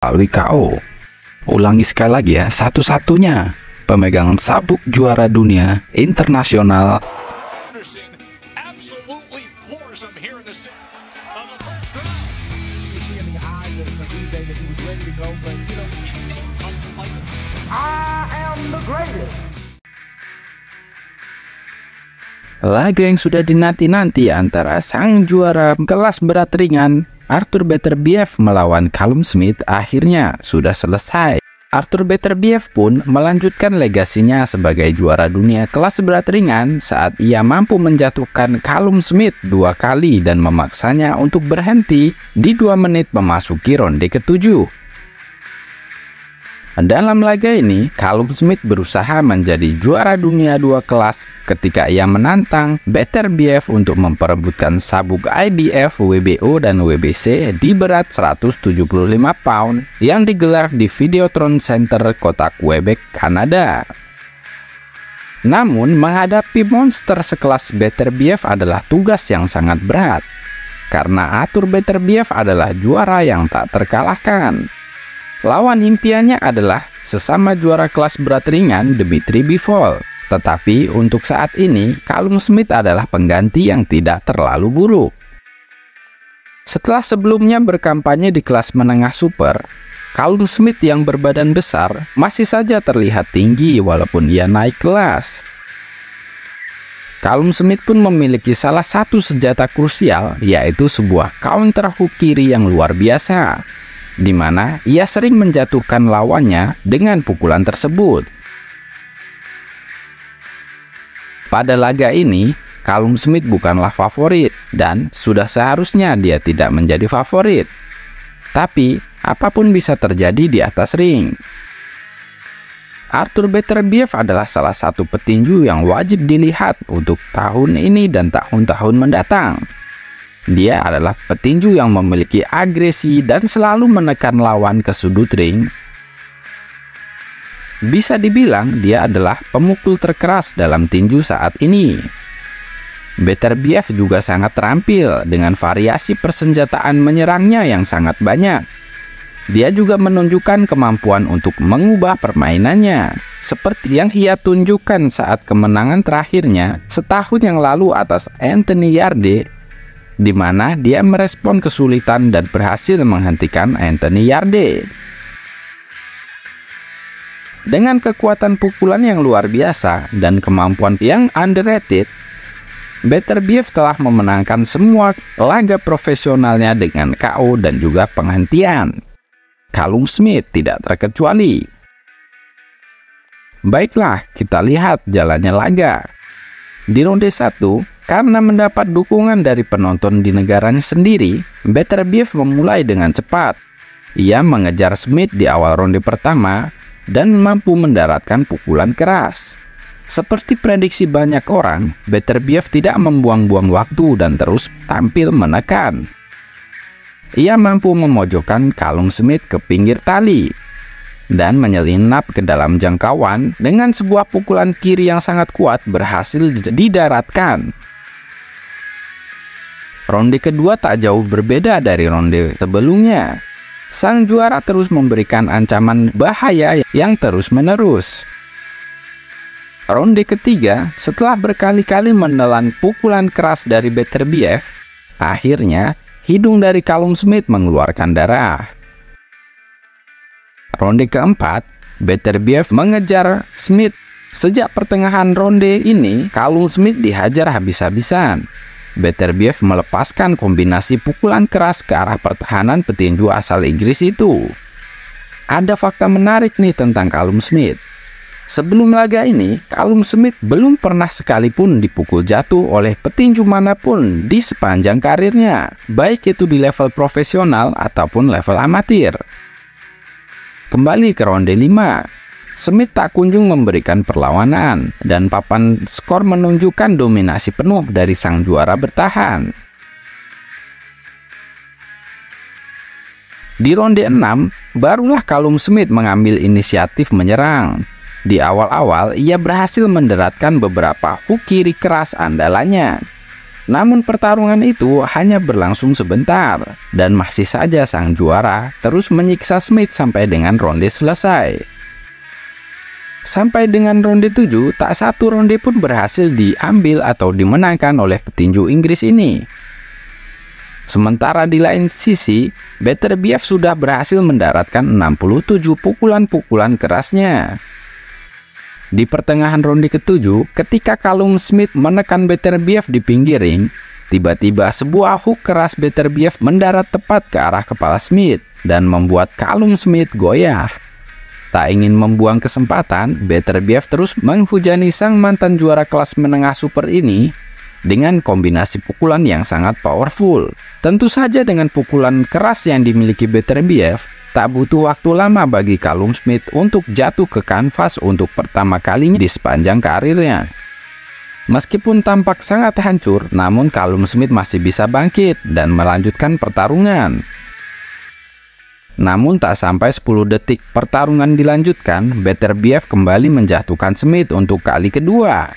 melalui KO. Ulangi sekali lagi ya, satu-satunya pemegang sabuk juara dunia internasional laga yang sudah dinanti-nanti antara sang juara kelas berat ringan Artur Beterbiev melawan Callum Smith akhirnya sudah selesai. Artur Beterbiev pun melanjutkan legasinya sebagai juara dunia kelas berat ringan saat ia mampu menjatuhkan Callum Smith 2 kali dan memaksanya untuk berhenti di 2 menit memasuki ronde ke-7. Dalam laga ini, Callum Smith berusaha menjadi juara dunia 2 kelas ketika ia menantang Beterbiev untuk memperebutkan sabuk IBF, WBO, dan WBC di berat 175 pound yang digelar di Videotron Center kota Quebec, Kanada. Namun, menghadapi monster sekelas Beterbiev adalah tugas yang sangat berat, karena Artur Beterbiev adalah juara yang tak terkalahkan. Lawan impiannya adalah sesama juara kelas berat ringan Dmitry Bivol. Tetapi untuk saat ini, Callum Smith adalah pengganti yang tidak terlalu buruk. Setelah sebelumnya berkampanye di kelas menengah super, Callum Smith yang berbadan besar masih saja terlihat tinggi walaupun ia naik kelas. Callum Smith pun memiliki salah satu senjata krusial, yaitu sebuah counter hook kiri yang luar biasa, di mana ia sering menjatuhkan lawannya dengan pukulan tersebut. Pada laga ini, Callum Smith bukanlah favorit dan sudah seharusnya dia tidak menjadi favorit. Tapi, apapun bisa terjadi di atas ring. Artur Beterbiev adalah salah satu petinju yang wajib dilihat untuk tahun ini dan tahun-tahun mendatang. Dia adalah petinju yang memiliki agresi dan selalu menekan lawan ke sudut ring. Bisa dibilang dia adalah pemukul terkeras dalam tinju saat ini. Beterbiev juga sangat terampil dengan variasi persenjataan menyerangnya yang sangat banyak. Dia juga menunjukkan kemampuan untuk mengubah permainannya, seperti yang ia tunjukkan saat kemenangan terakhirnya setahun yang lalu atas Anthony Yarde, di mana dia merespon kesulitan dan berhasil menghentikan Anthony Yarde. Dengan kekuatan pukulan yang luar biasa dan kemampuan yang underrated, Beterbiev telah memenangkan semua laga profesionalnya dengan KO dan juga penghentian. Callum Smith tidak terkecuali. Baiklah, kita lihat jalannya laga. Di ronde 1, karena mendapat dukungan dari penonton di negaranya sendiri, Beterbiev memulai dengan cepat. Ia mengejar Smith di awal ronde pertama dan mampu mendaratkan pukulan keras. Seperti prediksi banyak orang, Beterbiev tidak membuang-buang waktu dan terus tampil menekan. Ia mampu memojokkan Callum Smith ke pinggir tali dan menyelinap ke dalam jangkauan dengan sebuah pukulan kiri yang sangat kuat berhasil didaratkan. Ronde kedua tak jauh berbeda dari ronde sebelumnya. Sang juara terus memberikan ancaman bahaya yang terus-menerus. Ronde ketiga, setelah berkali-kali menelan pukulan keras dari Beterbiev, akhirnya hidung dari Callum Smith mengeluarkan darah. Ronde keempat, Beterbiev mengejar Smith. Sejak pertengahan ronde ini, Callum Smith dihajar habis-habisan. Beterbiev melepaskan kombinasi pukulan keras ke arah pertahanan petinju asal Inggris itu. Ada fakta menarik nih tentang Callum Smith. Sebelum laga ini, Callum Smith belum pernah sekalipun dipukul jatuh oleh petinju manapun di sepanjang karirnya, baik itu di level profesional ataupun level amatir. Kembali ke ronde 5. Smith tak kunjung memberikan perlawanan, dan papan skor menunjukkan dominasi penuh dari sang juara bertahan. Di ronde 6, barulah Callum Smith mengambil inisiatif menyerang. Di awal-awal, ia berhasil mendaratkan beberapa hook kiri keras andalannya. Namun pertarungan itu hanya berlangsung sebentar, dan masih saja sang juara terus menyiksa Smith sampai dengan ronde selesai. Sampai dengan ronde 7, tak satu ronde pun berhasil diambil atau dimenangkan oleh petinju Inggris ini. Sementara di lain sisi, Beterbiev sudah berhasil mendaratkan 67 pukulan-pukulan kerasnya. Di pertengahan ronde ke-7, ketika Callum Smith menekan Beterbiev di pinggir ring, tiba-tiba sebuah hook keras Beterbiev mendarat tepat ke arah kepala Smith dan membuat Callum Smith goyah. Tak ingin membuang kesempatan, Beterbiev terus menghujani sang mantan juara kelas menengah super ini dengan kombinasi pukulan yang sangat powerful. Tentu saja dengan pukulan keras yang dimiliki Beterbiev, tak butuh waktu lama bagi Callum Smith untuk jatuh ke kanvas untuk pertama kalinya di sepanjang karirnya. Meskipun tampak sangat hancur, namun Callum Smith masih bisa bangkit dan melanjutkan pertarungan. Namun tak sampai 10 detik pertarungan dilanjutkan, Beterbiev kembali menjatuhkan Smith untuk kali kedua.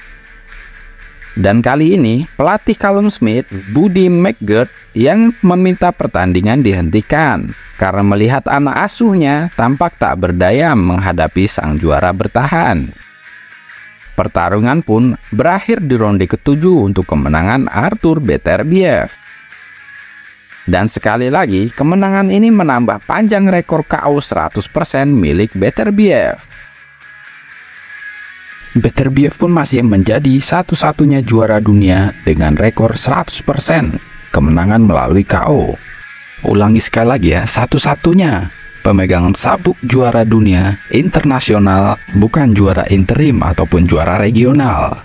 Dan kali ini, pelatih Callum Smith, Buddy McGirt, yang meminta pertandingan dihentikan karena melihat anak asuhnya tampak tak berdaya menghadapi sang juara bertahan. Pertarungan pun berakhir di ronde ke-7 untuk kemenangan Artur Beterbiev. Dan sekali lagi, kemenangan ini menambah panjang rekor KO 100% milik Beterbiev. Beterbiev pun masih menjadi satu-satunya juara dunia dengan rekor 100% kemenangan melalui KO. Ulangi sekali lagi ya, satu-satunya pemegang sabuk juara dunia internasional, bukan juara interim ataupun juara regional.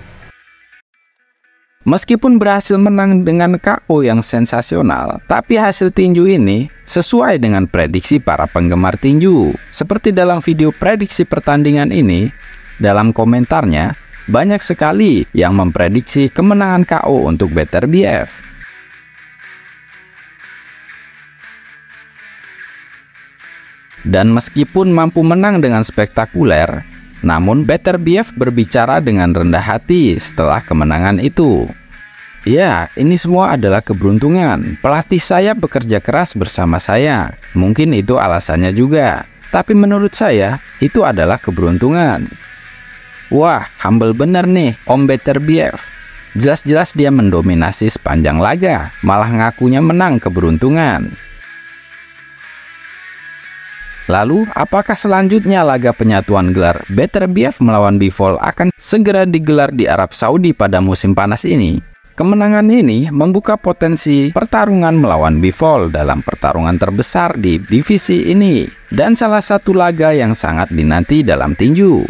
Meskipun berhasil menang dengan KO yang sensasional, tapi hasil tinju ini sesuai dengan prediksi para penggemar tinju. Seperti dalam video prediksi pertandingan ini, dalam komentarnya, banyak sekali yang memprediksi kemenangan KO untuk Beterbiev. Dan meskipun mampu menang dengan spektakuler, namun Beterbiev berbicara dengan rendah hati setelah kemenangan itu. Ya, ini semua adalah keberuntungan. Pelatih saya bekerja keras bersama saya. Mungkin itu alasannya juga. Tapi menurut saya, itu adalah keberuntungan. Wah, humble bener nih Om Beterbiev. Jelas-jelas dia mendominasi sepanjang laga, malah ngakunya menang keberuntungan. Lalu, apakah selanjutnya laga penyatuan gelar Beterbiev melawan Bivol akan segera digelar di Arab Saudi pada musim panas ini? Kemenangan ini membuka potensi pertarungan melawan Bivol dalam pertarungan terbesar di divisi ini, dan salah satu laga yang sangat dinanti dalam tinju.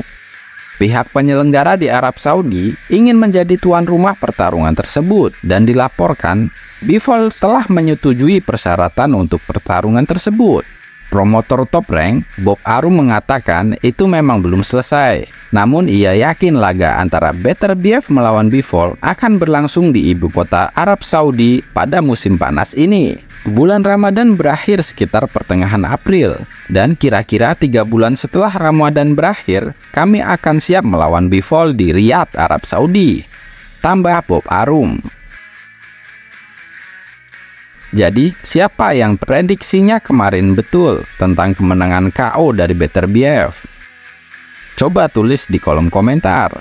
Pihak penyelenggara di Arab Saudi ingin menjadi tuan rumah pertarungan tersebut, dan dilaporkan Bivol telah menyetujui persyaratan untuk pertarungan tersebut. Promotor Top Rank, Bob Arum, mengatakan itu memang belum selesai. Namun ia yakin laga antara Beterbiev melawan Bivol akan berlangsung di ibu kota Arab Saudi pada musim panas ini. Bulan Ramadan berakhir sekitar pertengahan April, dan kira-kira 3 bulan setelah Ramadan berakhir, kami akan siap melawan Bivol di Riyadh, Arab Saudi, tambah Bob Arum. Jadi, siapa yang prediksinya kemarin betul tentang kemenangan KO dari Beterbiev? Coba tulis di kolom komentar.